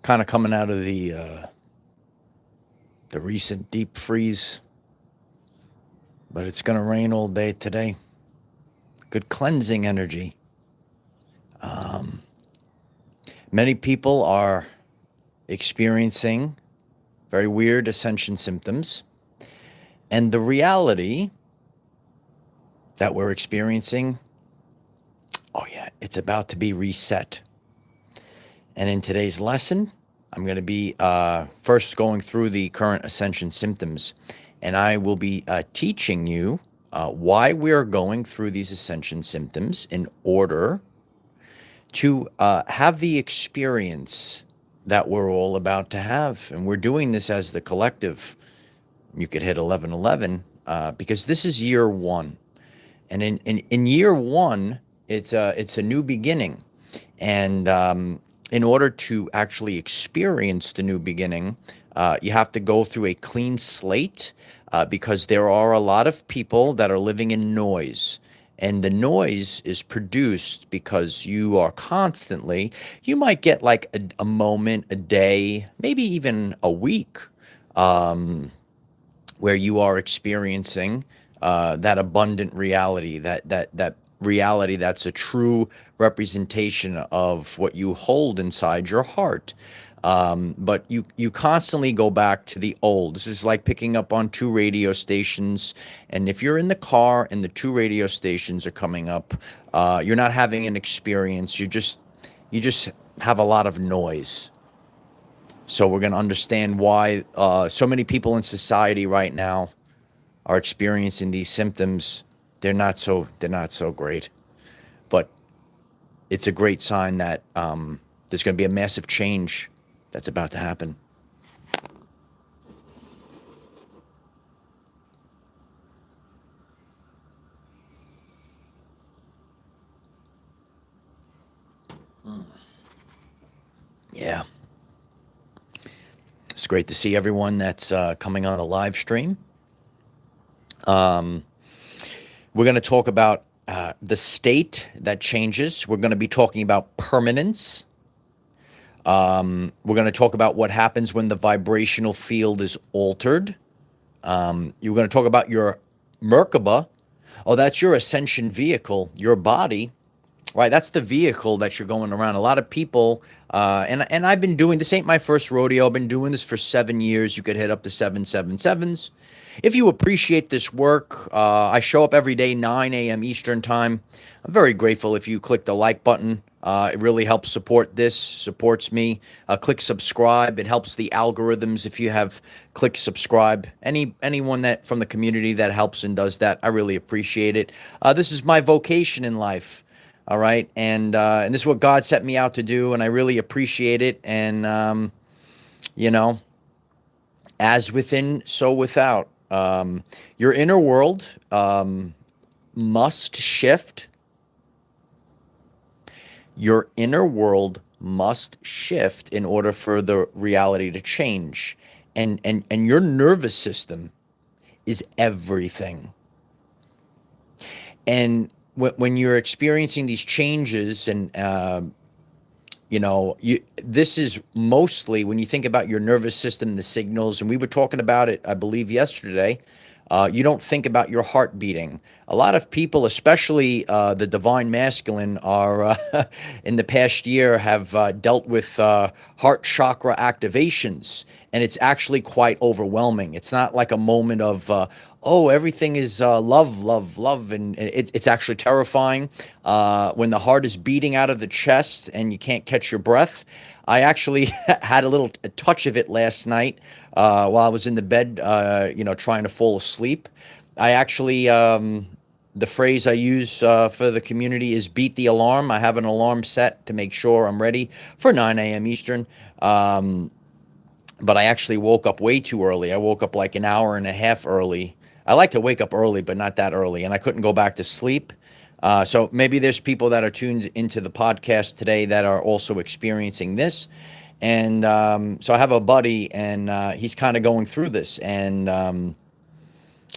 kind of coming out of the recent deep freeze, but it's going to rain all day today. Good cleansing energy. Many people are experiencing very weird ascension symptoms, and the reality that we're experiencing, oh yeah, it's about to be reset. And in today's lesson, I'm going to be first going through the current ascension symptoms, and I will be teaching you why we're going through these ascension symptoms in order to have the experience that we're all about to have. And we're doing this as the collective. You could hit 1111 because this is year one. And in year one, it's a new beginning. And in order to actually experience the new beginning, you have to go through a clean slate because there are a lot of people that are living in noise. And the noise is produced because you are constantly, you might get like a moment, a day, maybe even a week where you are experiencing that abundant reality, that reality that's a true representation of what you hold inside your heart. But you constantly go back to the old. This is like picking up on two radio stations. And if you're in the car and the two radio stations are coming up, you're not having an experience. You just have a lot of noise. So we're going to understand why so many people in society right now are experiencing these symptoms. They're not so great, but it's a great sign that there's going to be a massive change that's about to happen. Yeah. It's great to see everyone that's coming on a live stream. We're going to talk about the state that changes. We're going to be talking about permanence. We're going to talk about what happens when the vibrational field is altered. You're going to talk about your Merkaba. Oh, that's your ascension vehicle, your body, right? That's the vehicle that you're going around. A lot of people, and I've been doing this, ain't my first rodeo. I've been doing this for 7 years. You could hit up to 777s. If you appreciate this work, I show up every day, 9 a.m. Eastern time. I'm very grateful if you click the like button. It really helps support this, supports me. Click subscribe. It helps the algorithms if you have click subscribe. Anyone that from the community that helps and does that, I really appreciate it. This is my vocation in life. All right. And this is what God set me out to do. And I really appreciate it. And, as within, so without. Your inner world must shift. Your inner world must shift in order for the reality to change. And your nervous system is everything. And when you're experiencing these changes and, this is mostly when you think about your nervous system, the signals, and we were talking about it, I believe, yesterday. You don't think about your heart beating. A lot of people, especially the divine masculine, are in the past year have dealt with heart chakra activations, and it's actually quite overwhelming. It's not like a moment of everything is love, love, love, and it's actually terrifying when the heart is beating out of the chest and you can't catch your breath. I actually had a touch of it last night while I was in the bed, trying to fall asleep. I actually, the phrase I use for the community is beat the alarm. I have an alarm set to make sure I'm ready for 9 a.m. Eastern. But I actually woke up way too early. I woke up like an hour and a half early. I like to wake up early, but not that early. And I couldn't go back to sleep. So maybe there's people that are tuned into the podcast today that are also experiencing this. And so I have a buddy, and he's kind of going through this. And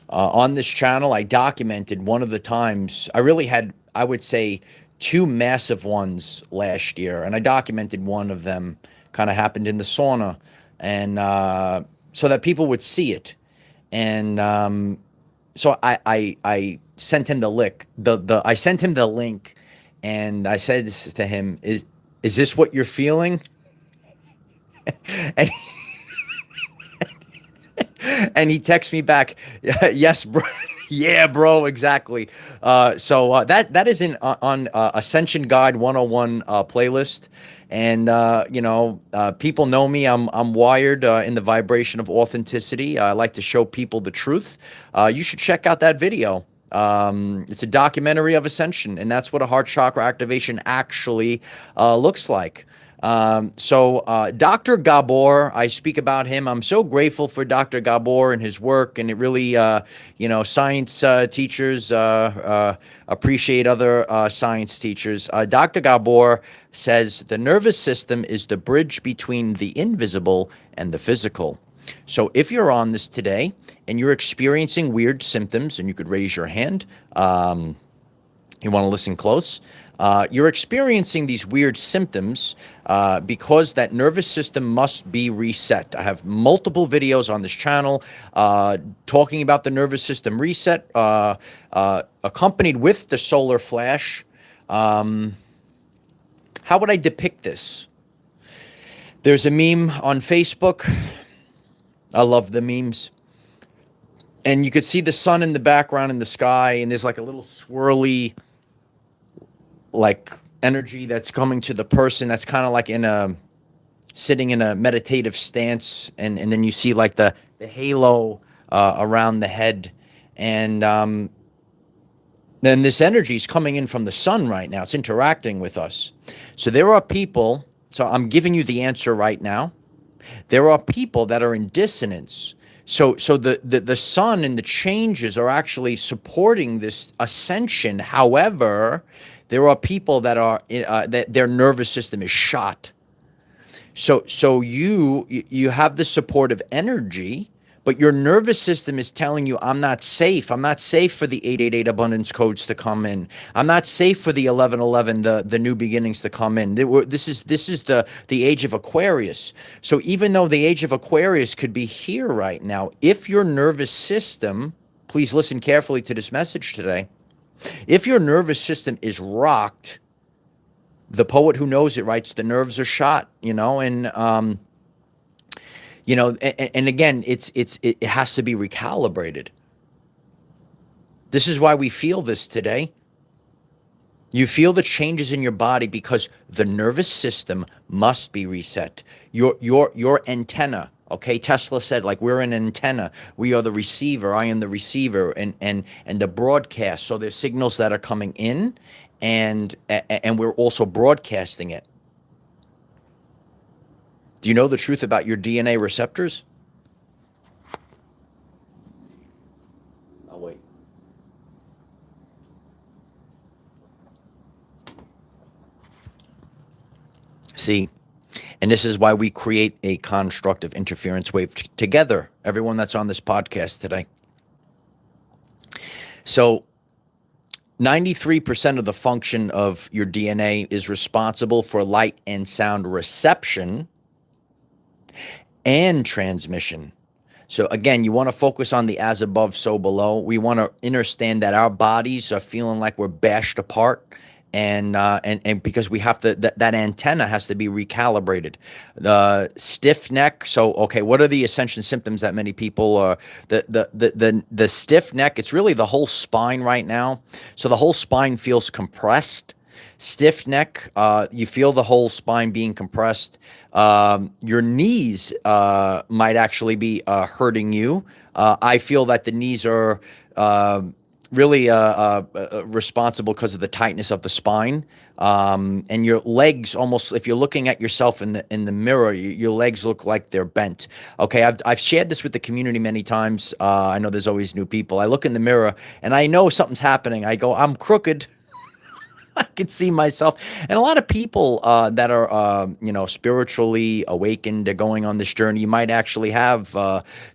on this channel, I documented one of the times. I really had, I would say, two massive ones last year. And I documented one of them kind of happened in the sauna, and so that people would see it. And so I sent him the link. I sent him the link, and I said this to him: Is this what you're feeling? And and he texts me back, yes, bro. Yeah, bro, exactly. So that is on Ascension Guide 101 playlist. And people know me. I'm wired in the vibration of authenticity. I like to show people the truth. You should check out that video. It's a documentary of ascension, and that's what a heart chakra activation actually looks like. Dr. Gabor, I speak about him. I'm so grateful for Dr. Gabor and his work, and it really, science teachers appreciate other science teachers. Dr. Gabor says the nervous system is the bridge between the invisible and the physical. So if you're on this today and you're experiencing weird symptoms, and you could raise your hand, you want to listen close. You're experiencing these weird symptoms because that nervous system must be reset. I have multiple videos on this channel talking about the nervous system reset, accompanied with the solar flash. How would I depict this? There's a meme on Facebook. I love the memes. And you could see the sun in the background in the sky, and there's like a little swirly like energy that's coming to the person that's kind of like sitting in a meditative stance, and then you see like the halo around the head, and then this energy is coming in from the sun right now. It's interacting with us. So there are people, so I'm giving you the answer right now. There are people that are in dissonance. So the sun and the changes are actually supporting this ascension. However, there are people that are that their nervous system is shot. So you have the supportive energy, but your nervous system is telling you, I'm not safe. I'm not safe for the 888 abundance codes to come in. I'm not safe for the 1111, the new beginnings to come in. This is the age of Aquarius. So even though the age of Aquarius could be here right now, if your nervous system, please listen carefully to this message today. If your nervous system is rocked, the poet who knows it writes, the nerves are shot, and again, it has to be recalibrated. This is why we feel this today. You feel the changes in your body because the nervous system must be reset. Your antenna. Okay, Tesla said, like, we're an antenna. We are the receiver. I am the receiver, and the broadcast. So there's signals that are coming in, and we're also broadcasting it. Do you know the truth about your DNA receptors? Oh, wait. See, and this is why we create a constructive interference wave together, everyone that's on this podcast today. So 93% of the function of your DNA is responsible for light and sound reception and transmission. So again, you want to focus on the as above, so below. We want to understand that our bodies are feeling like we're bashed apart. And because we have to, that antenna has to be recalibrated. Stiff neck. So, okay, what are the ascension symptoms that many people are? The stiff neck. It's really the whole spine right now. So the whole spine feels compressed. Stiff neck. You feel the whole spine being compressed. Your knees might actually be hurting you. I feel that the knees are really responsible because of the tightness of the spine, and your legs almost, if you're looking at yourself in the mirror, your legs look like they're bent. Okay, I've shared this with the community many times. I know there's always new people. I look in the mirror and I know something's happening. I go, I'm crooked. I can see myself. And a lot of people that are, spiritually awakened, they're going on this journey. You might actually have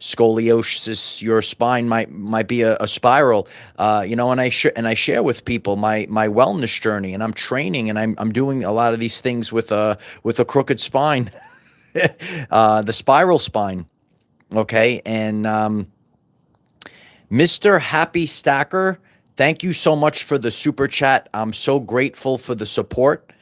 scoliosis. Your spine might be a spiral. And I share with people my wellness journey, and I'm training, and I'm doing a lot of these things with a crooked spine. the spiral spine. Okay. And Mr. Happy Stacker, thank you so much for the super chat. I'm so grateful for the support.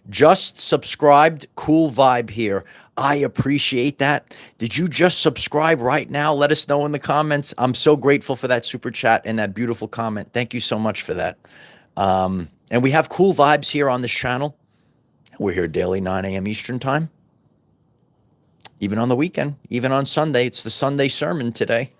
Just subscribed. Cool vibe here. I appreciate that. Did you just subscribe right now? Let us know in the comments. I'm so grateful for that super chat and that beautiful comment. Thank you so much for that. And we have cool vibes here on this channel. We're here daily, 9 a.m. Eastern time. Even on the weekend, even on Sunday. It's the Sunday sermon today.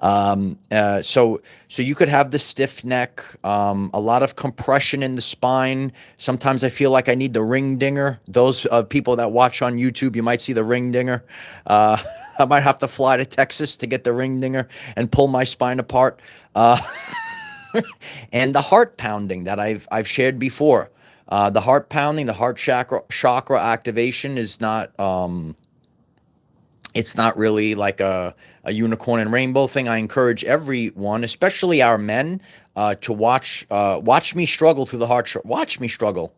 So you could have the stiff neck, a lot of compression in the spine. Sometimes I feel like I need the ring dinger. Those people that watch on YouTube, you might see the ring dinger. I might have to fly to Texas to get the ring dinger and pull my spine apart. And the heart pounding that I've shared before. The heart pounding, the heart chakra activation is not, it's not really like a unicorn and rainbow thing. I encourage everyone, especially our men, to watch me struggle through the heart. Watch me struggle,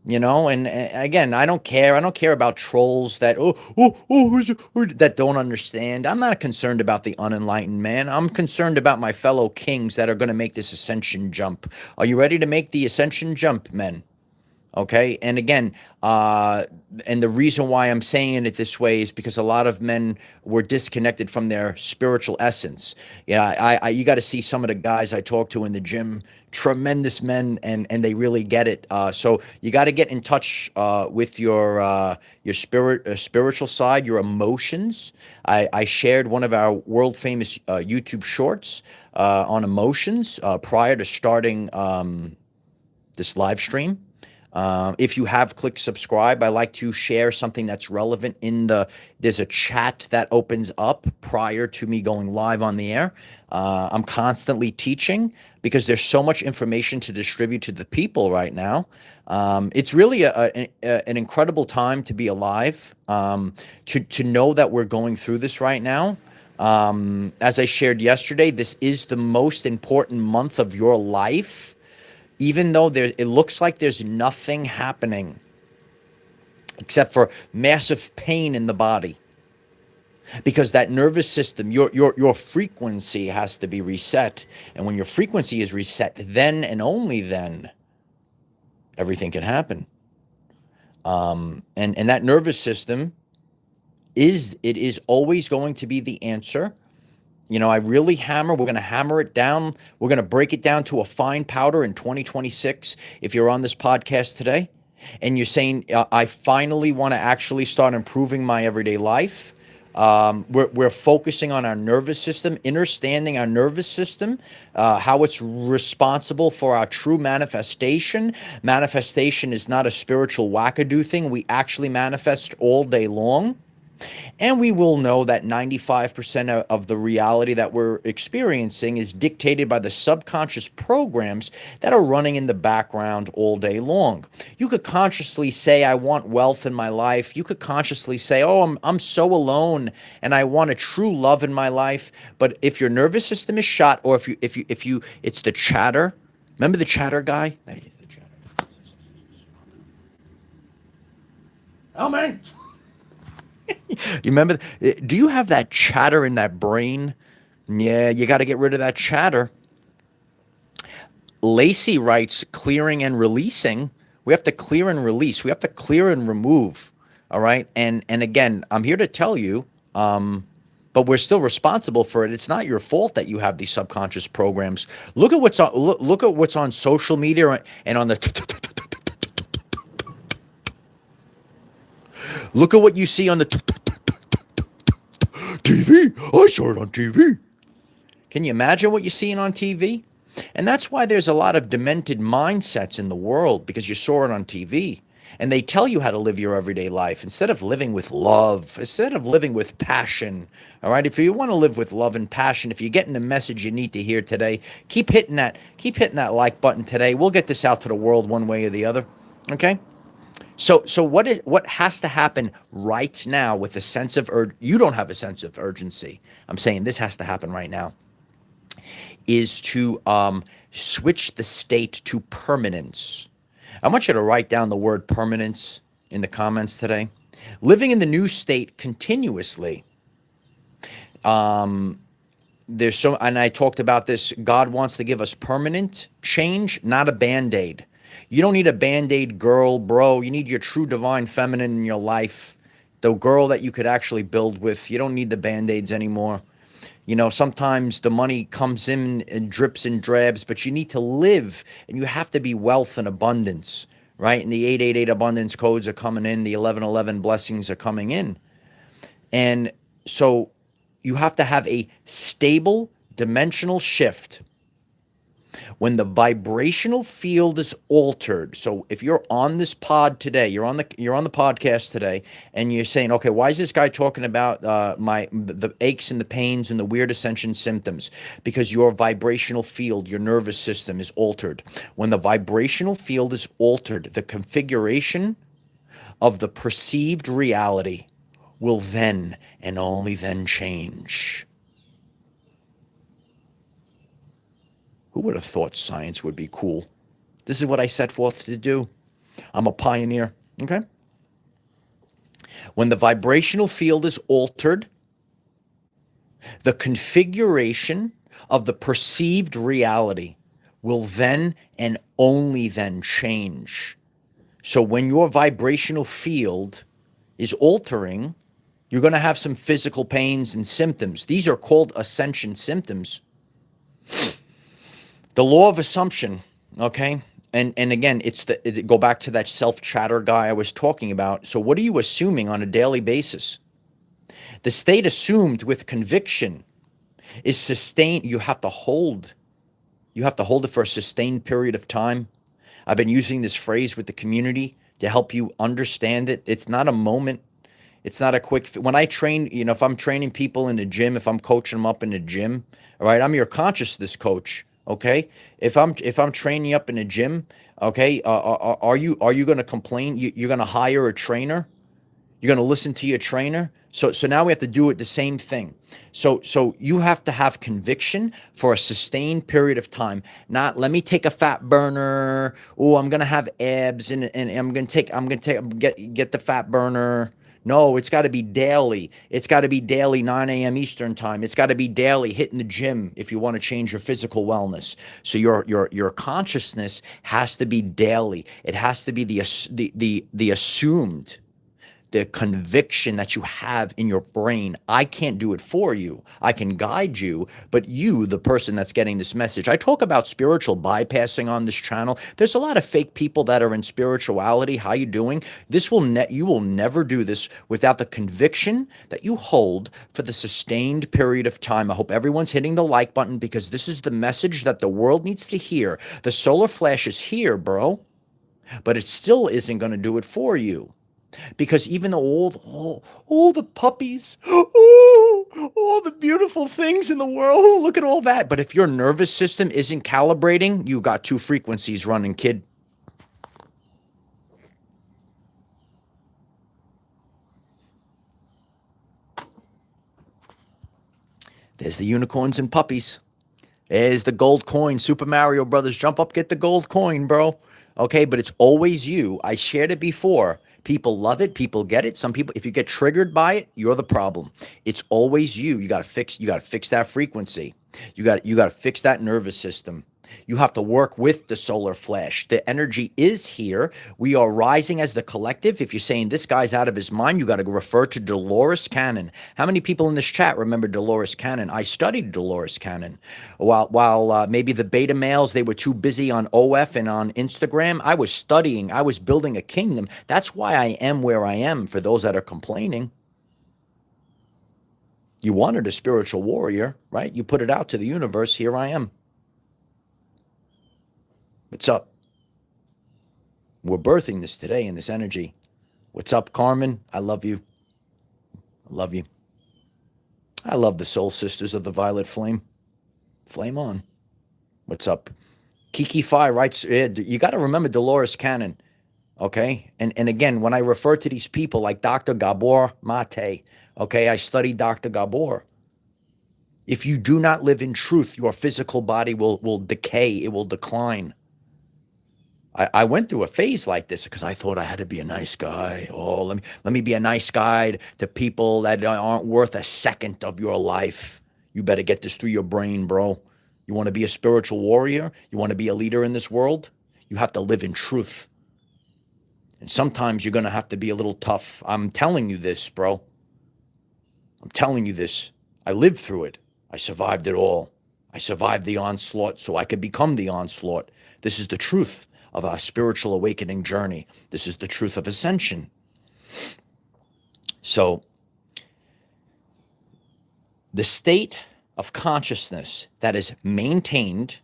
and again, I don't care. I don't care about trolls that that don't understand. I'm not concerned about the unenlightened man. I'm concerned about my fellow kings that are going to make this ascension jump. Are you ready to make the ascension jump, men? Okay. And again, and the reason why I'm saying it this way is because a lot of men were disconnected from their spiritual essence. Yeah, you got to see some of the guys I talk to in the gym, tremendous men, and they really get it. So you got to get in touch with your spiritual side, your emotions. I shared one of our world famous YouTube shorts on emotions prior to starting this live stream. If you have clicked subscribe, I like to share something that's relevant there's a chat that opens up prior to me going live on the air. I'm constantly teaching because there's so much information to distribute to the people right now. It's really an incredible time to be alive, to know that we're going through this right now. As I shared yesterday, this is the most important month of your life. Even though it looks like there's nothing happening except for massive pain in the body, because that nervous system, your frequency has to be reset. And when your frequency is reset, then and only then everything can happen. And that nervous system is always going to be the answer. I really we're going to hammer it down. We're going to break it down to a fine powder in 2026. If you're on this podcast today and you're saying, I finally want to actually start improving my everyday life. We're focusing on our nervous system, understanding our nervous system, how it's responsible for our true manifestation. Manifestation is not a spiritual wackadoo thing. We actually manifest all day long. And we will know that 95% of the reality that we're experiencing is dictated by the subconscious programs that are running in the background all day long. You could consciously say, I want wealth in my life. You could consciously say, oh, I'm so alone and I want a true love in my life. But if your nervous system is shot, or if you it's the chatter. Remember the chatter guy? Oh, man. You remember? Do you have that chatter in that brain? Yeah, you got to get rid of that chatter. Lacey writes, clearing and releasing. We have to clear and release. We have to clear and remove. All right. And again, I'm here to tell you, but we're still responsible for it. It's not your fault that you have these subconscious programs. Look at what's on. Look at what's on social media and on the. Look at what you see on the TV. I saw it on TV. Can you imagine what you're seeing on TV? And that's why there's a lot of demented mindsets in the world, because you saw it on TV. And they tell you how to live your everyday life instead of living with love, instead of living with passion. All right. If you want to live with love and passion, if you're getting the message you need to hear today, keep hitting that like button today. We'll get this out to the world one way or the other. Okay. So what has to happen right now with a sense of you don't have a sense of urgency. I'm saying this has to happen right now, is to switch the state to permanence. I want you to write down the word permanence in the comments today. Living in the new state continuously. There's so, and I talked about this. God wants to give us permanent change, not a band-aid. You don't need a band-aid girl, bro. You need your true divine feminine in your life, the girl that you could actually build with. You don't need the band-aids anymore. You know, sometimes the money comes in and drips and drabs, but you need to live, and you have to be wealth and abundance, right? And the 888 abundance codes are coming in, the 1111 blessings are coming in. And so you have to have a stable dimensional shift when the vibrational field is altered. So if you're on this pod today, you're on the podcast today, and you're saying, okay, why is this guy talking about the aches and the pains and the weird ascension symptoms? Because your vibrational field, your nervous system is altered. When the vibrational field is altered, the configuration of the perceived reality will then and only then change. Who would have thought science would be cool? This is what I set forth to do. I'm a pioneer, okay? When the vibrational field is altered, the configuration of the perceived reality will then and only then change. So when your vibrational field is altering, you're going to have some physical pains and symptoms. These are called ascension symptoms. The law of assumption, okay? And again, go back to that self-chatter guy I was talking about. So what are you assuming on a daily basis? The state assumed with conviction is sustained. You have to hold it for a sustained period of time. I've been using this phrase with the community to help you understand it. It's not a moment. It's not a quick, when I train, if I'm training people in the gym, if I'm coaching them up in the gym, all right, I'm your consciousness coach. Okay, if I'm training you up in a gym, okay, are you going to complain? You're going to hire a trainer. You're going to listen to your trainer. So now we have to do it the same thing. So you have to have conviction for a sustained period of time. Not let me take a fat burner. Oh, I'm going to have abs and I'm going to get the fat burner. No, it's got to be daily. It's got to be daily, 9 a.m. Eastern time. It's got to be daily, hitting the gym if you want to change your physical wellness. So your consciousness has to be daily. It has to be the assumed, the conviction that you have in your brain. I can't do it for you. I can guide you, but you, the person that's getting this message. I talk about spiritual bypassing on this channel. There's a lot of fake people that are in spirituality. How you doing? You will never do this without the conviction that you hold for the sustained period of time. I hope everyone's hitting the like button, because this is the message that the world needs to hear. The solar flash is here, bro, but it still isn't going to do it for you. Because even though all the puppies, all the beautiful things in the world, look at all that. But if your nervous system isn't calibrating, you got two frequencies running, kid. There's the unicorns and puppies. There's the gold coin. Super Mario Brothers, jump up, get the gold coin, bro. Okay, but it's always you. I shared it before. People love it. People get it. Some people, if you get triggered by it, you're the problem. It's always you. You got to fix that frequency. You got to fix that nervous system. You have to work with the solar flash. The energy is here. We are rising as the collective. If you're saying this guy's out of his mind, you got to refer to Dolores Cannon. How many people in this chat remember Dolores Cannon? I studied Dolores Cannon. While maybe the beta males, they were too busy on OF and on Instagram, I was studying. I was building a kingdom. That's why I am where I am, for those that are complaining. You wanted a spiritual warrior, right? You put it out to the universe. Here I am. What's up? We're birthing this today in this energy. What's up, Carmen? I love you. I love you. I love the soul sisters of the violet flame. Flame on. What's up? Kiki Fi writes, you got to remember Dolores Cannon. Okay? And again, when I refer to these people like Dr. Gabor Mate, okay, I studied Dr. Gabor. If you do not live in truth, your physical body will decay. It will decline. I went through a phase like this because I thought I had to be a nice guy. Oh, let me be a nice guy to people that aren't worth a second of your life. You better get this through your brain, bro. You want to be a spiritual warrior? You want to be a leader in this world? You have to live in truth. And sometimes you're going to have to be a little tough. I'm telling you this, bro. I'm telling you this. I lived through it. I survived it all. I survived the onslaught so I could become the onslaught. This is the truth of our spiritual awakening journey. This is the truth of ascension. So, the state of consciousness that is maintained,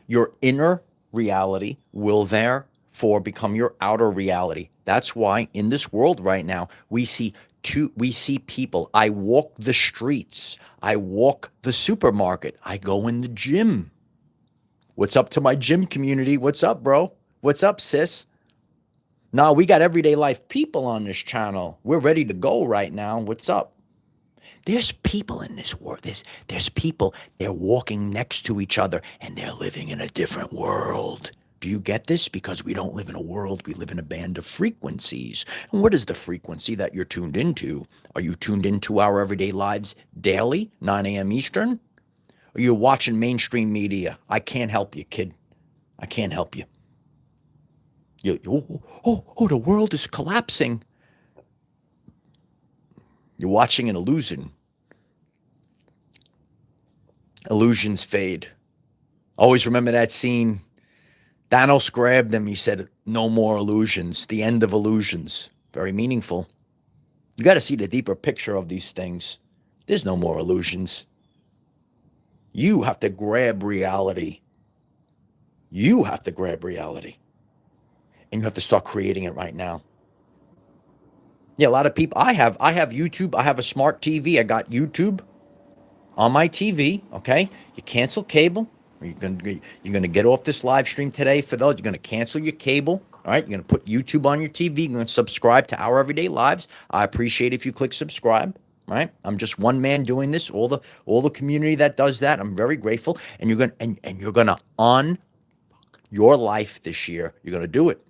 your inner reality will therefore become your outer reality. That's why in this world right now, we see people. I walk the streets. I walk the supermarket. I go in the gym. What's up to my gym community? What's up, bro? What's up, sis? Nah, we got everyday life people on this channel. We're ready to go right now. What's up? There's people in this world. There's people. They're walking next to each other and they're living in a different world. Do you get this? Because we don't live in a world. We live in a band of frequencies. And what is the frequency that you're tuned into? Are you tuned into Our Everyday Lives daily, 9 a.m. Eastern? Or you're watching mainstream media? I can't help you, kid. I can't help you. The world is collapsing. You're watching an illusion. Illusions fade. Always remember that scene. Thanos grabbed him. He said, "No more illusions. The end of illusions." Very meaningful. You got to see the deeper picture of these things. There's no more illusions. You have to grab reality. You have to grab reality. And you have to start creating it right now. Yeah, a lot of people. I have YouTube. I have a smart TV. I got YouTube on my TV. Okay, you cancel cable. You're gonna get off this live stream today. For those, you're gonna cancel your cable. All right, you're gonna put YouTube on your TV. You're gonna subscribe to Our Everyday Lives. I appreciate if you click subscribe. Right, I'm just one man doing this. All the community that does that, I'm very grateful. And you're gonna on your life this year. You're gonna do it.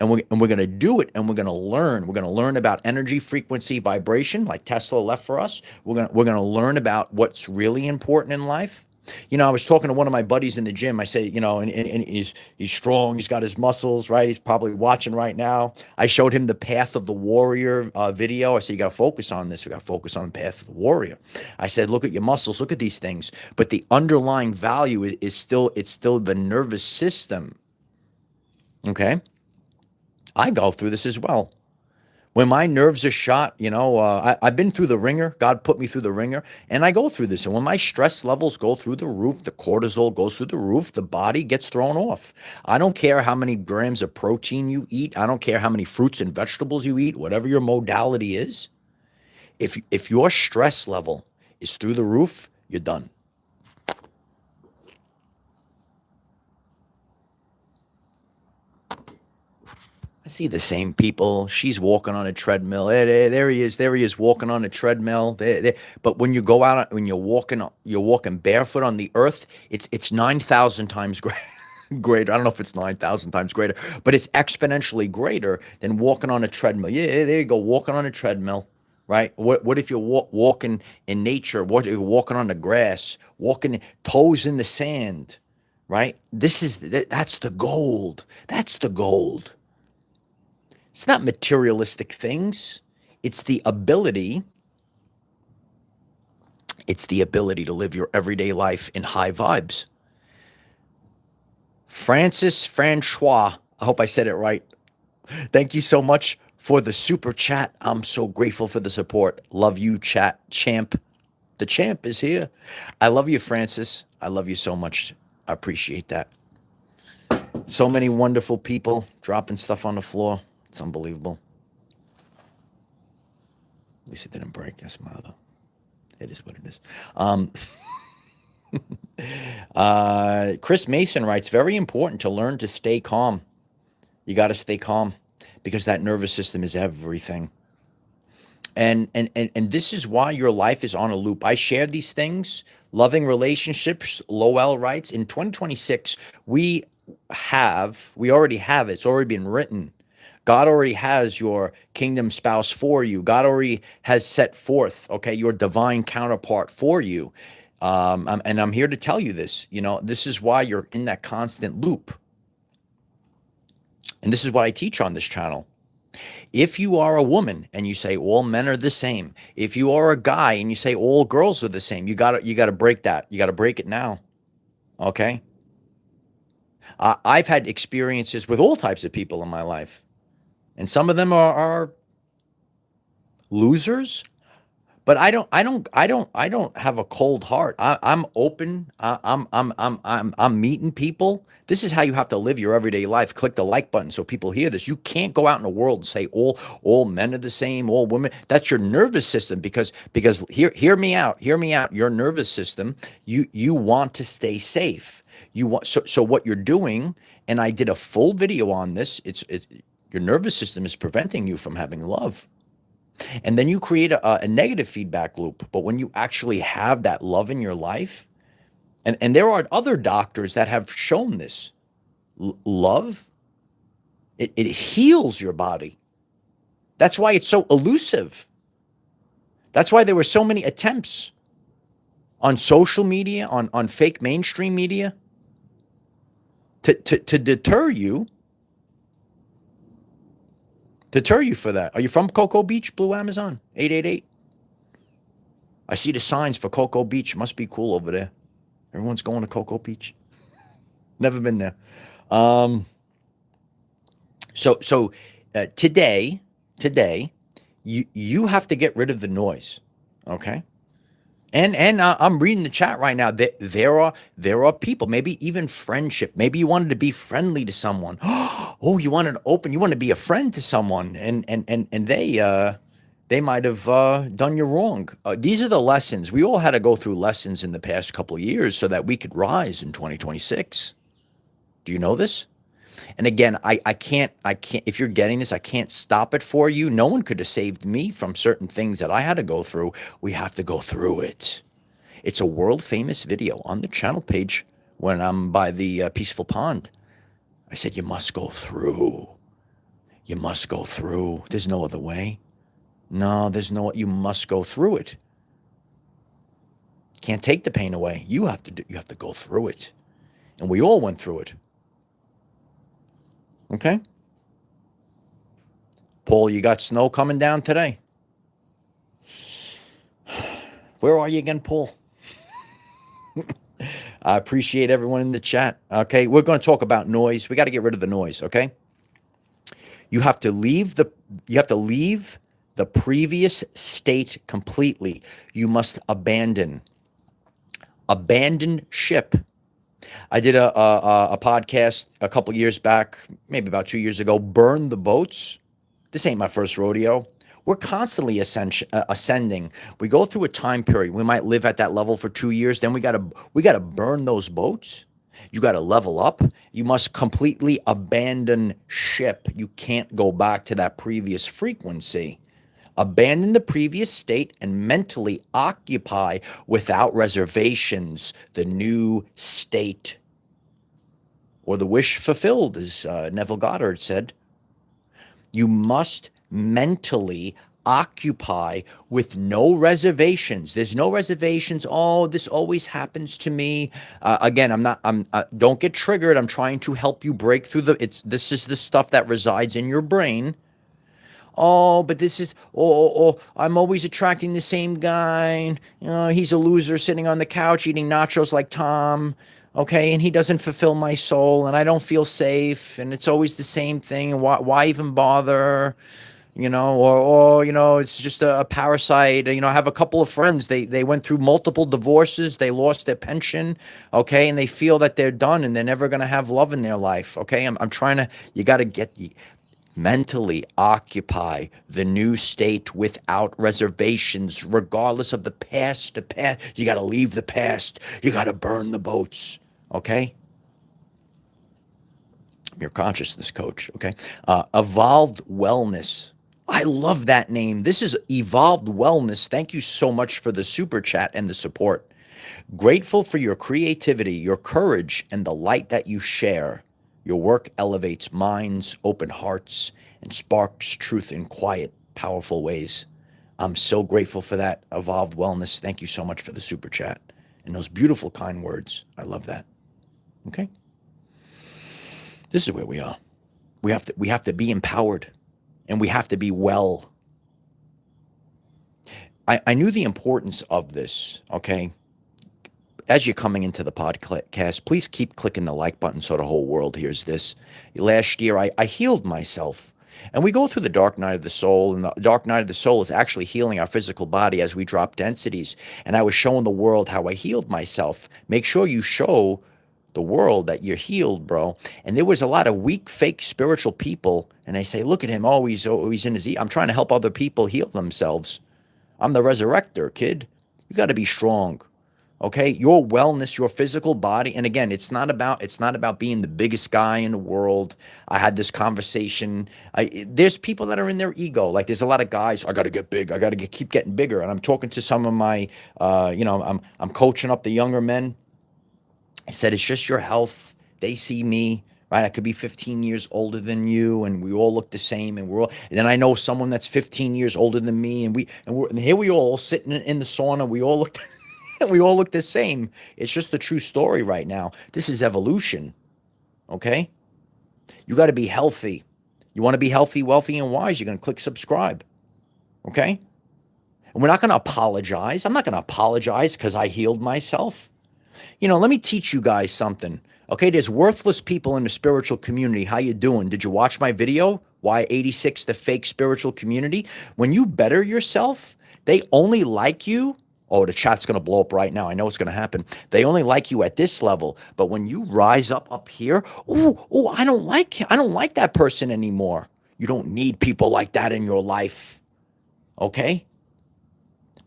And we're going to do it, and we're going to learn. We're going to learn about energy, frequency, vibration, like Tesla left for us. We're going to learn about what's really important in life. I was talking to one of my buddies in the gym. I say, and he's strong. He's got his muscles, right? He's probably watching right now. I showed him the Path of the Warrior video. I said, you got to focus on this. We got to focus on the Path of the Warrior. I said, look at your muscles. Look at these things. But the underlying value is still the nervous system. Okay. I go through this as well. When my nerves are shot, I've been through the ringer. God put me through the ringer, and I go through this. And when my stress levels go through the roof, the cortisol goes through the roof, the body gets thrown off. I don't care how many grams of protein you eat. I don't care how many fruits and vegetables you eat, whatever your modality is. If your stress level is through the roof, you're done. I see the same people. She's walking on a treadmill. There he is. There he is walking on a treadmill. There. But when you go out, when you're walking barefoot on the earth, it's 9,000 times greater. I don't know if it's 9,000 times greater, but it's exponentially greater than walking on a treadmill. Yeah, there you go, walking on a treadmill, right? What if you're walking in nature? What if you're walking on the grass, walking toes in the sand, right? That's the gold. That's the gold. It's not materialistic things. It's the ability to live your everyday life in high vibes. Francois, I hope I said it right. Thank you so much for the super chat. I'm so grateful for the support. Love you, chat champ. The champ is here. I love you, Francis. I love you so much. I appreciate that. So many wonderful people dropping stuff on the floor. It's unbelievable. At least it didn't break. That's my other. It is what it is. Chris Mason writes, very important to learn to stay calm. You got to stay calm because that nervous system is everything. And this is why your life is on a loop. I share these things. Loving relationships. Lowell writes, in 2026, we we already have it. It's already been written. God already has your kingdom spouse for you. God already has set forth, okay, your divine counterpart for you. And I'm here to tell you this. This is why you're in that constant loop. And this is what I teach on this channel. If you are a woman and you say all men are the same, if you are a guy and you say all girls are the same, you gotta break that. You gotta break it now. Okay. I've had experiences with all types of people in my life, and some of them are losers. But I don't have a cold heart. I'm open. I'm meeting people. This is how you have to live your everyday life. Click the like button so people hear this. You can't go out in the world and say all men are the same, all women. That's your nervous system. Because hear me out. Hear me out. Your nervous system. You want to stay safe. You want so what you're doing. And I did a full video on this. It's your nervous system is preventing you from having love. And then you create a negative feedback loop. But when you actually have that love in your life, and there are other doctors that have shown this, love, it heals your body. That's why it's so elusive. That's why there were so many attempts on social media, on fake mainstream media, to deter you. Deter you for that. Are you from Cocoa Beach, Blue Amazon? 888. I see the signs for Cocoa Beach. Must be cool over there. Everyone's going to Cocoa Beach. Never been there. So today, you have to get rid of the noise. Okay. And I'm reading the chat right now. There are people, maybe even friendship. Maybe you wanted to be friendly to someone. Oh, you wanted to open. You want to be a friend to someone, and they might have done you wrong. These are the lessons. We all had to go through lessons in the past couple of years so that we could rise in 2026. Do you know this? And again, I can't, if you're getting this, I can't stop it for you. No one could have saved me from certain things that I had to go through. We have to go through it. It's a world famous video on the channel page when I'm by the peaceful pond. I said, you must go through. You must go through. There's no other way. No, you must go through it. Can't take the pain away. You have to go through it. And we all went through it. Okay. Paul, you got snow coming down today? Where are you again, Paul? I appreciate everyone in the chat. Okay. We're going to talk about noise. We got to get rid of the noise. Okay. You have to leave the previous state completely. You must abandon ship. I did a podcast a couple years back, maybe about 2 years ago, Burn the Boats. This ain't my first rodeo. We're constantly ascending. We go through a time period. We might live at that level for 2 years. Then we gotta burn those boats. You got to level up. You must completely abandon ship. You can't go back to that previous frequency. Abandon the previous state and mentally occupy without reservations the new state. Or the wish fulfilled, as Neville Goddard said. You must mentally occupy with no reservations. There's no reservations. Oh, this always happens to me. Again, don't get triggered. I'm trying to help you break through this is the stuff that resides in your brain. Oh, but this is, I'm always attracting the same guy. He's a loser sitting on the couch eating nachos like Tom. Okay, and he doesn't fulfill my soul, and I don't feel safe, and it's always the same thing. And why even bother? Or it's just a parasite. I have a couple of friends. They went through multiple divorces. They lost their pension. Okay, and they feel that they're done and they're never going to have love in their life. Okay, I'm trying to. You got to mentally occupy the new state without reservations, regardless of the past. You got to leave the past. You got to burn the boats. Okay. I'm your consciousness coach. Okay. Evolved Wellness. I love that name. This is Evolved Wellness. Thank you so much for the super chat and the support. Grateful for your creativity, your courage, and the light that you share. Your work elevates minds, open hearts, and sparks truth in quiet, powerful ways. I'm so grateful for that, Evolved Wellness. Thank you so much for the super chat and those beautiful, kind words. I love that. Okay. This is where we are. We have to be empowered, and we have to be well. I knew the importance of this, okay? As you're coming into the podcast, please keep clicking the like button so the whole world hears this. Last year, I healed myself. And we go through the dark night of the soul, and the dark night of the soul is actually healing our physical body as we drop densities. And I was showing the world how I healed myself. Make sure you show the world that you're healed, bro. And there was a lot of weak, fake spiritual people, and they say, look at him, he's in his I'm trying to help other people heal themselves. I'm the resurrector, kid. You got to be strong. Okay, your wellness, your physical body, and again, it's not about being the biggest guy in the world. I had this conversation. There's people that are in their ego. Like there's a lot of guys. I got to get big. I got to keep getting bigger. And I'm talking to some of my, I'm coaching up the younger men. I said it's just your health. They see me. Right, I could be 15 years older than you, and we all look the same. And then I know someone that's 15 years older than me, and here we all sitting in the sauna. We all look. We all look the same. It's just the true story right now. This is evolution, okay? You got to be healthy. You want to be healthy, wealthy, and wise, you're going to click subscribe, okay? And we're not going to apologize. I'm not going to apologize because I healed myself. Let me teach you guys something, okay? There's worthless people in the spiritual community. How you doing? Did you watch my video? Why 86, the fake spiritual community? When you better yourself, they only like you. Oh, the chat's going to blow up right now. I know it's going to happen. They only like you at this level. But when you rise up here, I don't like that person anymore. You don't need people like that in your life. Okay?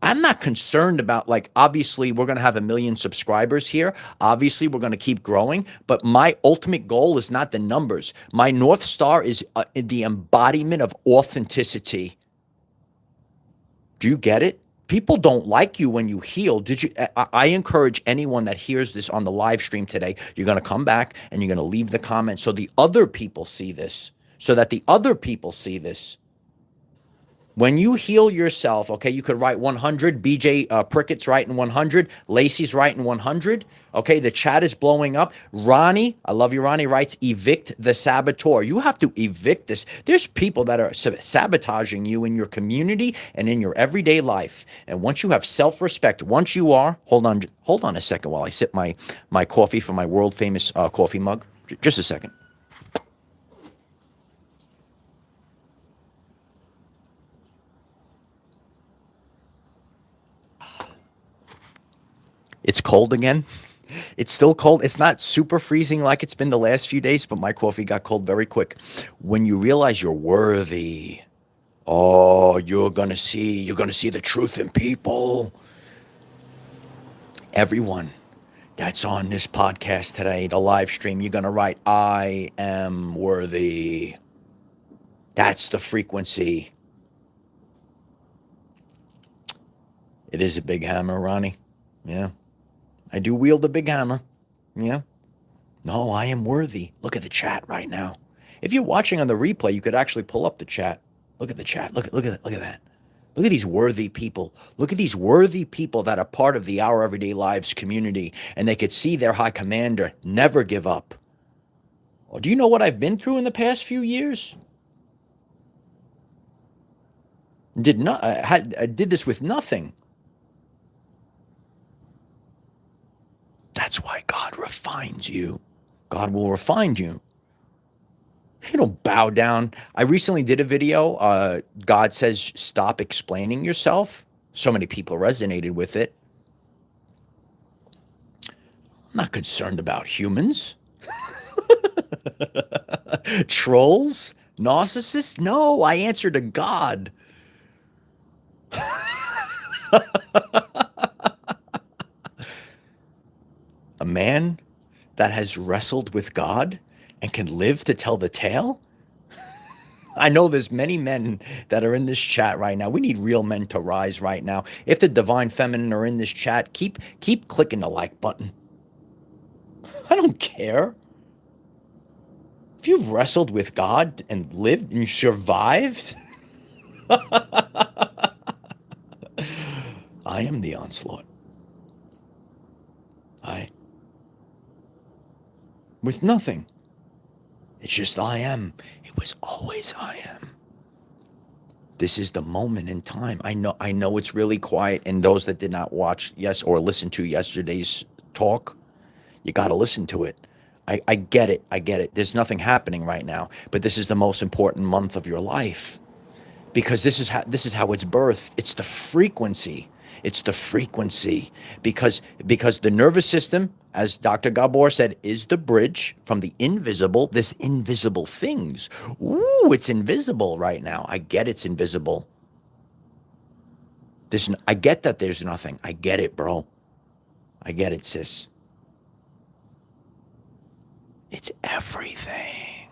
I'm not concerned about, obviously, we're going to have 1 million subscribers here. Obviously, we're going to keep growing. But my ultimate goal is not the numbers. My North Star is the embodiment of authenticity. Do you get it? People don't like you when you heal. I encourage anyone that hears this on the live stream today, you're going to come back and you're going to leave the comments so the other people see this, so that the other people see this. When you heal yourself, okay, you could write 100. BJ Prickett's writing 100. Lacey's writing 100. Okay, the chat is blowing up. Ronnie, I love you, Ronnie, writes, evict the saboteur. You have to evict this. There's people that are sabotaging you in your community and in your everyday life. And once you have self-respect, once you are, hold on a second while I sip my coffee from my world-famous coffee mug. Just a second. It's cold again. It's still cold. It's not super freezing like it's been the last few days, but my coffee got cold very quick. When you realize you're worthy, you're going to see the truth in people. Everyone that's on this podcast today, the live stream, you're going to write, I am worthy. That's the frequency. It is a big hammer, Ronnie. Yeah. I do wield a big hammer. Yeah. No, I am worthy. Look at the chat right now. If you're watching on the replay, you could actually pull up the chat. Look at the chat. Look at that. Look at that. Look at these worthy people. Look at these worthy people that are part of the Our Everyday Lives community, and they could see their high commander never give up. Well, do you know what I've been through in the past few years? I did this with nothing. That's why God refines you. God will refine you. You don't bow down. I recently did a video. God says, stop explaining yourself. So many people resonated with it. I'm not concerned about humans. Trolls? Narcissists? No, I answer to God. A man that has wrestled with God and can live to tell the tale? I know there's many men that are in this chat right now. We need real men to rise right now. If the divine feminine are in this chat, keep clicking the like button. I don't care. if you've wrestled with God and lived and survived, I am the onslaught. With nothing. It's just I am. It was always I am. This is the moment in time. I know it's really quiet, and those that did not watch or listen to yesterday's talk, you got to listen to it. I get it. I get it. There's nothing happening right now, but this is the most important month of your life, because this is how it's birthed. It's the frequency. It's the frequency, because the nervous system, as Dr. Gabor said, is the bridge from the invisible, this invisible things. Ooh, it's invisible right now. I get it's invisible. I get that there's nothing. I get it, bro. I get it, sis. It's everything.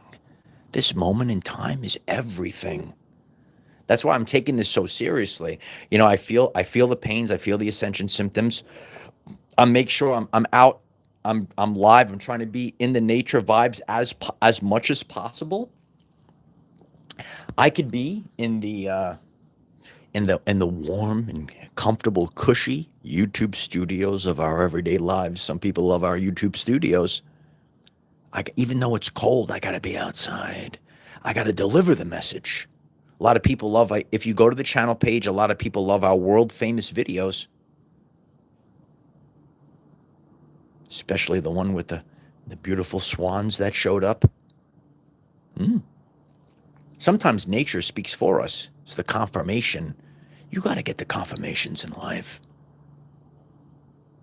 This moment in time is everything. That's why I'm taking this so seriously. I feel the pains. I feel the ascension symptoms. I make sure I'm out. I'm live. I'm trying to be in the nature vibes as much as possible. I could be in the warm and comfortable, cushy YouTube studios of Our Everyday Lives. Some people love our YouTube studios. Even though it's cold, I got to be outside. I got to deliver the message. A lot of people love, if you go to the channel page, a lot of people love our world famous videos, especially the one with the beautiful swans that showed up. Sometimes nature speaks for us. It's the confirmation. You got to get the confirmations in life.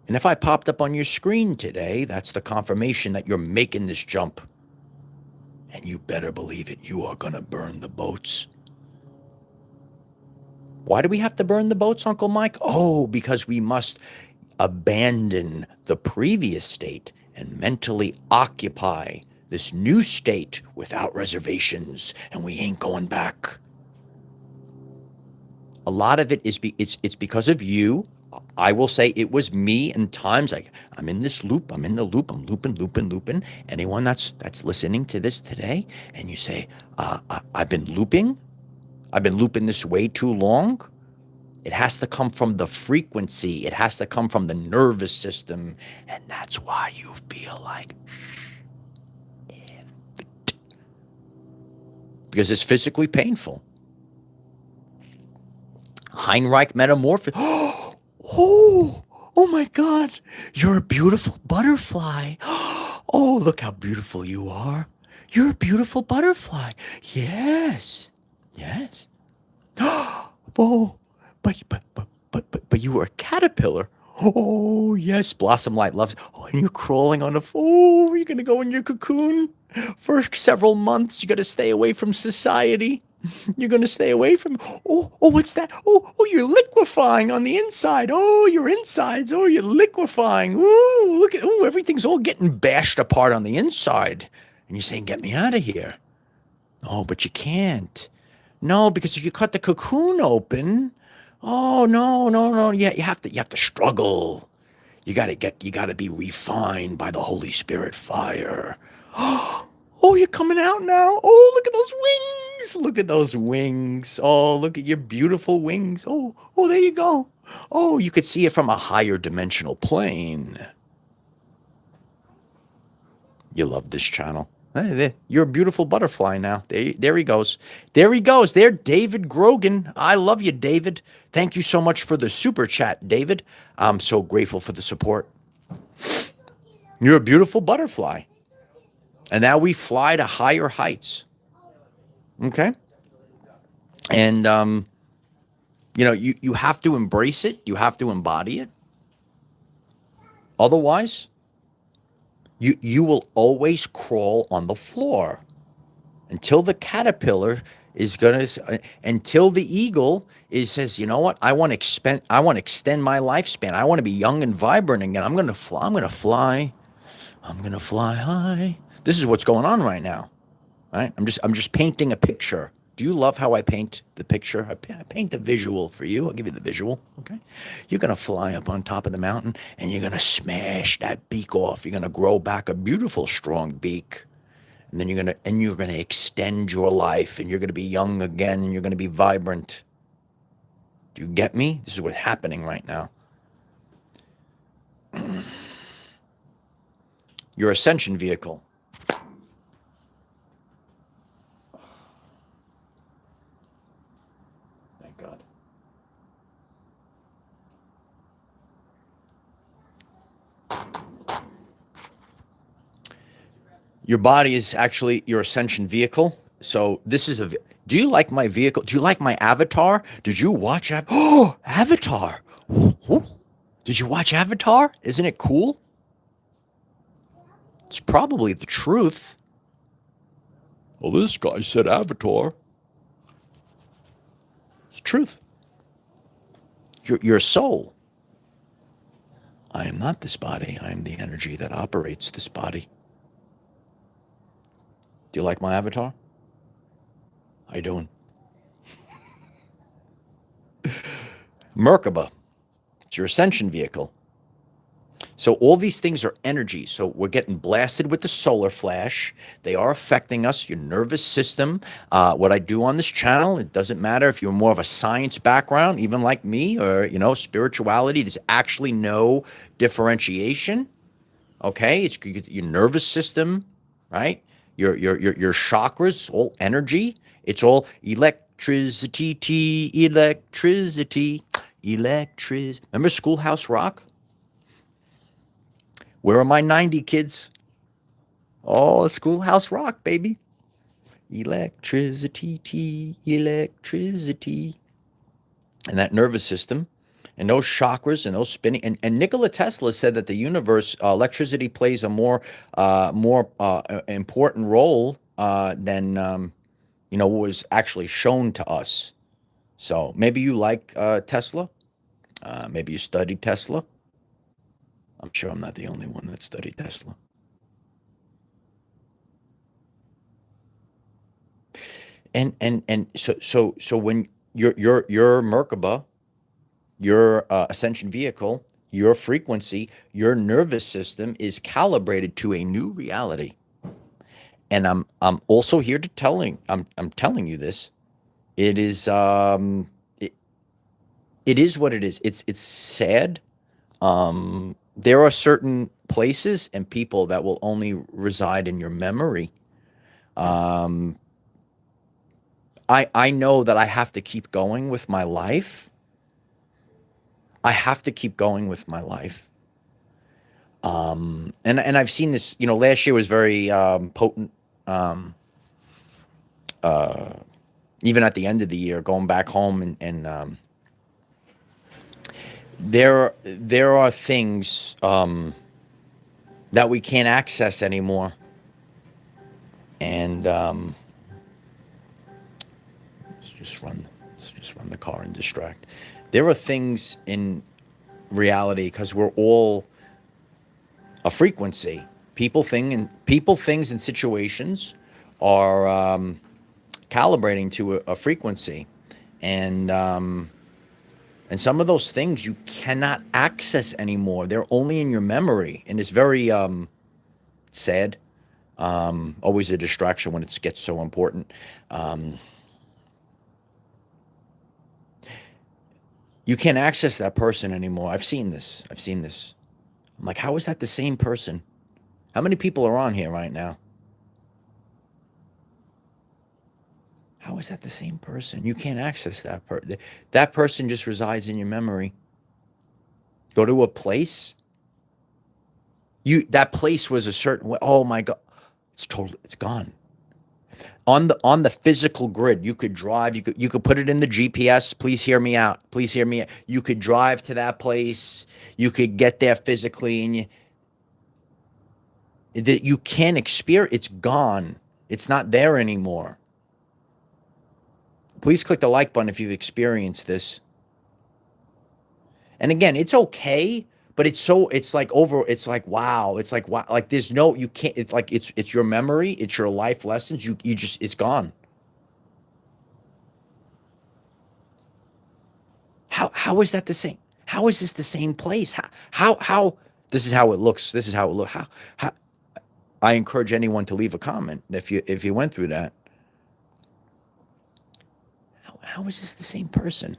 And if I popped up on your screen today, that's the confirmation that you're making this jump. And you better believe it, you are going to burn the boats. Why do we have to burn the boats, Uncle Mike? Oh, because we must abandon the previous state and mentally occupy this new state without reservations, and we ain't going back. A lot of it is it's because of you. I will say it was me in times. I'm in this loop. I'm in the loop. I'm looping. Anyone that's listening to this today, and you say, I've been looping this way too long. It has to come from the frequency. It has to come from the nervous system. And that's why you feel like it. Because it's physically painful. Heinrich metamorphosis. Oh my God. You're a beautiful butterfly. Oh, look how beautiful you are. You're a beautiful butterfly. Yes. Oh, but you were a caterpillar. Oh, yes. Blossom Light loves. Oh, and you're crawling on you're going to go in your cocoon for several months. You got to stay away from society. You're going to stay away from. Oh, what's that? Oh, you're liquefying on the inside. Oh, your insides. Oh, you're liquefying. Ooh, look at. Oh, everything's all getting bashed apart on the inside. And you're saying, get me out of here. Oh, but you can't. No, because if you cut the cocoon open, no. Yeah, you have to struggle. You gotta be refined by the Holy Spirit fire. Oh, you're coming out now. Oh, look at those wings. Look at those wings. Oh, look at your beautiful wings. Oh, there you go. Oh, you could see it from a higher dimensional plane. You love this channel. You're a beautiful butterfly now. There he goes. There, David Grogan. I love you, David. Thank you so much for the super chat, David. I'm so grateful for the support. You're a beautiful butterfly. And now we fly to higher heights. Okay? And, you have to embrace it. You have to embody it. Otherwise, you will always crawl on the floor until the caterpillar until the eagle says, you know what? I want to extend my lifespan. I want to be young and vibrant again. I'm going to fly high. This is what's going on right now. Right? I'm just painting a picture. Do you love how I paint the picture? I paint the visual for you. I'll give you the visual, okay? You're going to fly up on top of the mountain, and you're going to smash that beak off. You're going to grow back a beautiful, strong beak, And then you're gonna extend your life, and you're gonna be young again, and you're gonna be vibrant. Do you get me? This is what's happening right now. Your ascension vehicle. Thank God. Your body is actually your ascension vehicle. So this is do you like my vehicle? Do you like my avatar? Did you watch Avatar? Ooh. Did you watch Avatar? Isn't it cool? It's probably the truth. Well, this guy said Avatar. It's truth. Your soul. I am not this body. I am the energy that operates this body. Do you like my avatar? How you doing? Merkaba. It's your ascension vehicle. So all these things are energy. So we're getting blasted with the solar flash. They are affecting us, your nervous system. What I do on this channel, it doesn't matter if you're more of a science background, even like me, or, spirituality. There's actually no differentiation. Okay? It's your nervous system, right? Your chakras, all energy. It's all electricity, electricity, electricity. Remember Schoolhouse Rock? Where are my 90 kids? Oh, Schoolhouse Rock, baby. Electricity, electricity. And that nervous system and those chakras and those spinning. And Nikola Tesla said that the universe, electricity plays a more important role than, what was actually shown to us. So maybe you like Tesla. Maybe you studied Tesla. I'm sure I'm not the only one that studied Tesla. And so when your Merkaba, your ascension vehicle, your frequency, your nervous system is calibrated to a new reality. And I'm also here to I'm telling you this. It is it is what it is. It's sad. There are certain places and people that will only reside in your memory. I know that I have to keep going with my life. I have to keep going with my life. And I've seen this, last year was very potent. Even at the end of the year, going back home and there are things that we can't access anymore. And let's just run the car and distract. There are things in reality, because we're all a frequency. People, things, and situations are calibrating to a frequency, and some of those things you cannot access anymore. They're only in your memory, and it's very sad. Always a distraction when it gets so important. You can't access that person anymore. I've seen this. I'm like, how is that the same person? How many people are on here right now? How is that the same person? You can't access that person. That person just resides in your memory. Go to a place. That place was a certain way. Oh my God. It's gone. On the physical grid, you could drive, you could put it in the GPS. Please hear me out. You could drive to that place. You could get there physically, and you can't experience. It's gone. It's not there anymore. Please click the like button if you've experienced this. And again, it's okay, but it's like wow. Like there's no, you can't, it's like, it's your memory. It's your life lessons. You just, it's gone. How is that the same? How is this the same place? How, this is how it looks. How I encourage anyone to leave a comment if you went through that. How is this the same person?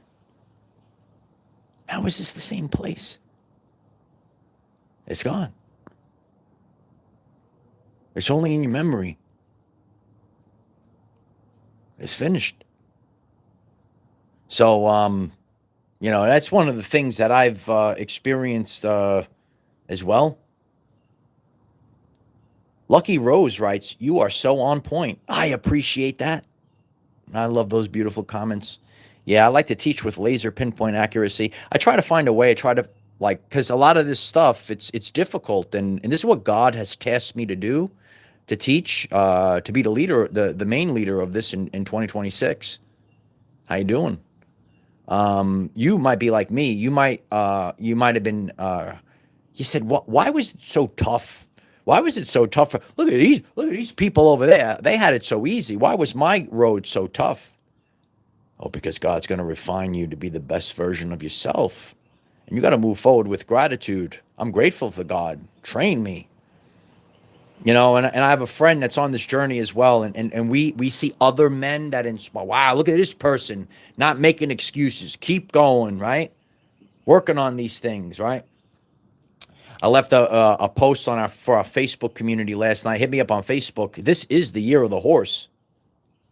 How is this the same place? It's gone. It's only in your memory. It's finished. So, that's one of the things that I've experienced as well. Lucky Rose writes, "You are so on point. I appreciate that." I love those beautiful comments. Yeah, I like to teach with laser pinpoint accuracy. I try to find a way. I try to because a lot of this stuff, it's difficult, and this is what God has tasked me to do, to teach, to be the leader, the main leader of this in 2026. How you doing? You might be like me. You might have been. You said, why was it so tough? Why was it so tough? Look at these people over there. They had it so easy. Why was my road so tough? Oh, because God's going to refine you to be the best version of yourself. And you got to move forward with gratitude. I'm grateful for God. Train me. And I have a friend that's on this journey as well. And we see other men that inspire. Wow, look at this person, not making excuses. Keep going, right? Working on these things, right? I left a post for our Facebook community last night. Hit me up on Facebook. This is the year of the horse.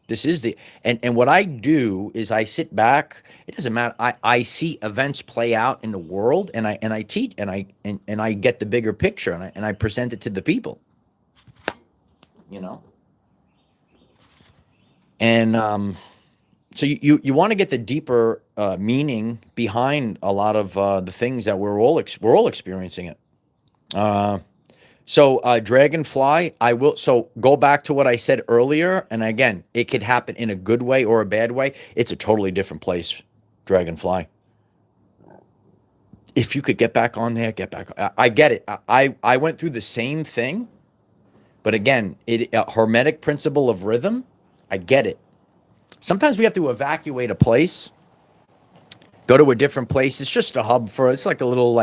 This is and what I do is I sit back. It doesn't matter. I see events play out in the world, and I teach, and I get the bigger picture, and I present it to the people. And so you want to get the deeper meaning behind a lot of the things that we're all experiencing it. So Dragonfly, so go back to what I said earlier. And again, it could happen in a good way or a bad way. It's a totally different place, Dragonfly. If you could get back on there, get back. I get it. I went through the same thing, but again, a hermetic principle of rhythm. I get it. Sometimes we have to evacuate a place, go to a different place. It's just a hub it's like a little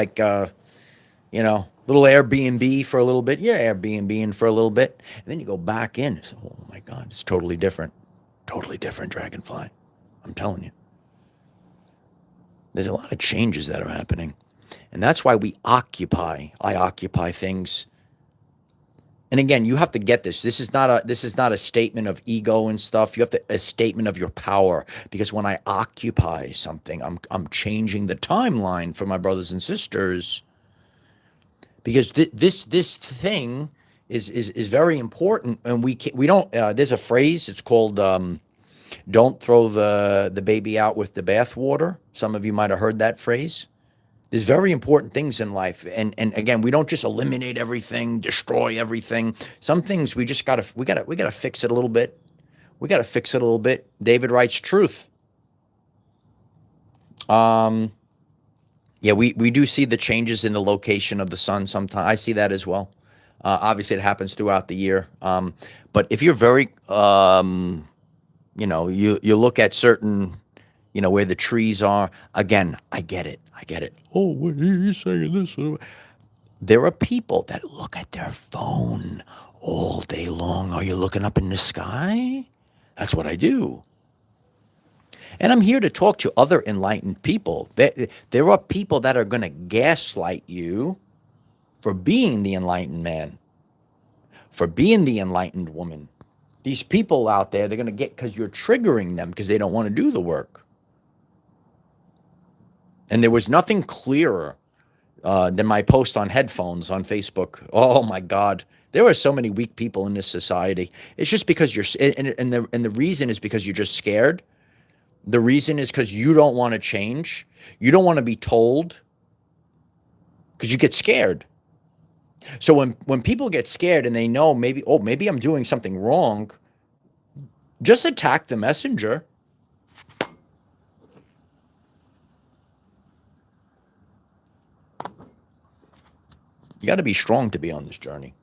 little Airbnb for a little bit. Yeah, Airbnb for a little bit. And then you go back in. So, oh my God, it's totally different. Totally different, Dragonfly. I'm telling you. There's a lot of changes that are happening. And that's why I occupy things. And again, you have to get this. This is not a statement of ego and stuff. You have a statement of your power. Because when I occupy something, I'm changing the timeline for my brothers and sisters. Because this thing is very important, and we don't. There's a phrase. It's called "Don't throw the baby out with the bathwater." Some of you might have heard that phrase. There's very important things in life, and again, we don't just eliminate everything, destroy everything. Some things we just gotta fix it a little bit. We gotta fix it a little bit. David writes truth. Yeah, we do see the changes in the location of the sun sometimes. I see that as well. Obviously, it happens throughout the year. But if you're very, you look at certain, where the trees are. Again, I get it. Oh, what are you saying this? There are people that look at their phone all day long. Are you looking up in the sky? That's what I do. And I'm here to talk to other enlightened people. There are people that are going to gaslight you for being the enlightened man, for being the enlightened woman. These people out there, they're going to get, because you're triggering them because they don't want to do the work. And there was nothing clearer than my post on headphones on Facebook. Oh my God. There are so many weak people in this society. It's just because and the reason is because you're just scared. The reason is because you don't want to change. You don't want to be told, because you get scared. So when people get scared and they know maybe I'm doing something wrong, just attack the messenger. You got to be strong to be on this journey.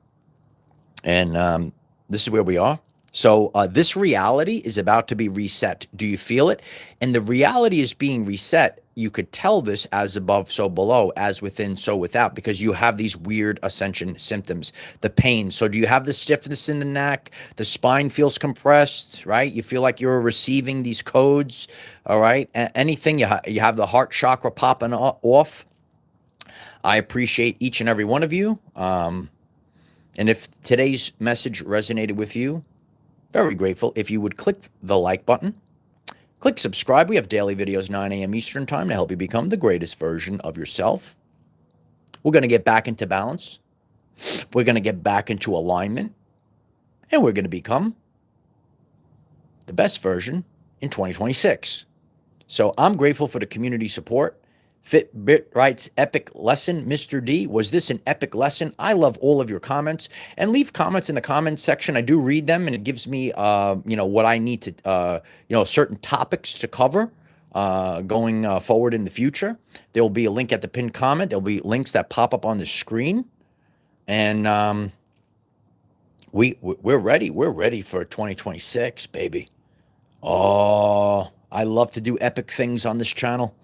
And this is where we are. So this reality is about to be reset. Do you feel it? And the reality is being reset you could tell this as above, so below, as within, so without, because you have these weird ascension symptoms, the pain. So do you have the stiffness in the neck? The spine feels compressed, right? You feel like you're receiving these codes, all right? Anything, you have the heart chakra popping off. I appreciate each and every one of you. And if today's message resonated with you, very grateful if you would click the like button. Click subscribe. We have daily videos, 9 a.m. Eastern time, to help you become the greatest version of yourself. We're going to get back into balance. We're going to get back into alignment. And we're going to become the best version in 2026. So I'm grateful for the community support. Fitbit writes, epic lesson, Mr. D. Was this an epic lesson? I love all of your comments, and leave comments in the comments section. I do read them, and it gives me, what I need to, certain topics to cover going forward in the future. There will be a link at the pinned comment. There'll be links that pop up on the screen, and we're ready. We're ready for 2026, baby. Oh, I love to do epic things on this channel.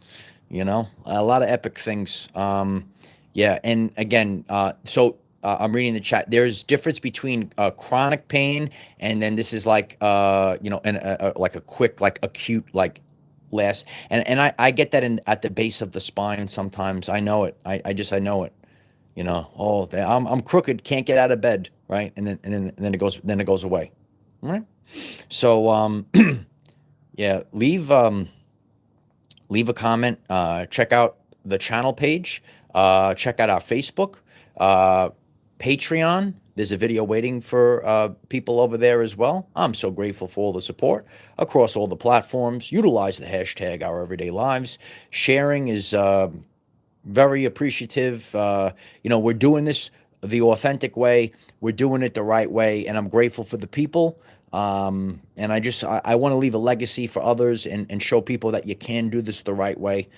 A lot of epic things. Yeah. And again, I'm reading the chat. There's difference between chronic pain, and then this is like, like a quick, like acute, like last. And I get that at the base of the spine sometimes. I know it. I know it. I'm crooked, can't get out of bed, right? And then it goes away. All right. So yeah, leave a comment, check out the channel page, check out our Facebook, Patreon. There's a video waiting for people over there as well. I'm so grateful for all the support across all the platforms. Utilize the hashtag OurEverydayLives. Sharing is very appreciative. We're doing this the authentic way. We're doing it the right way, and I'm grateful for the people. And I want to leave a legacy for others and show people that you can do this the right way.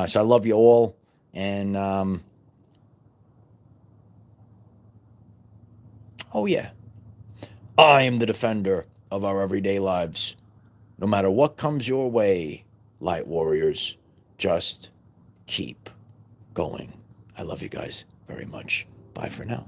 So I love you all. And, oh yeah, I am the defender of our everyday lives. No matter what comes your way, light warriors, just keep going. I love you guys very much. Bye for now.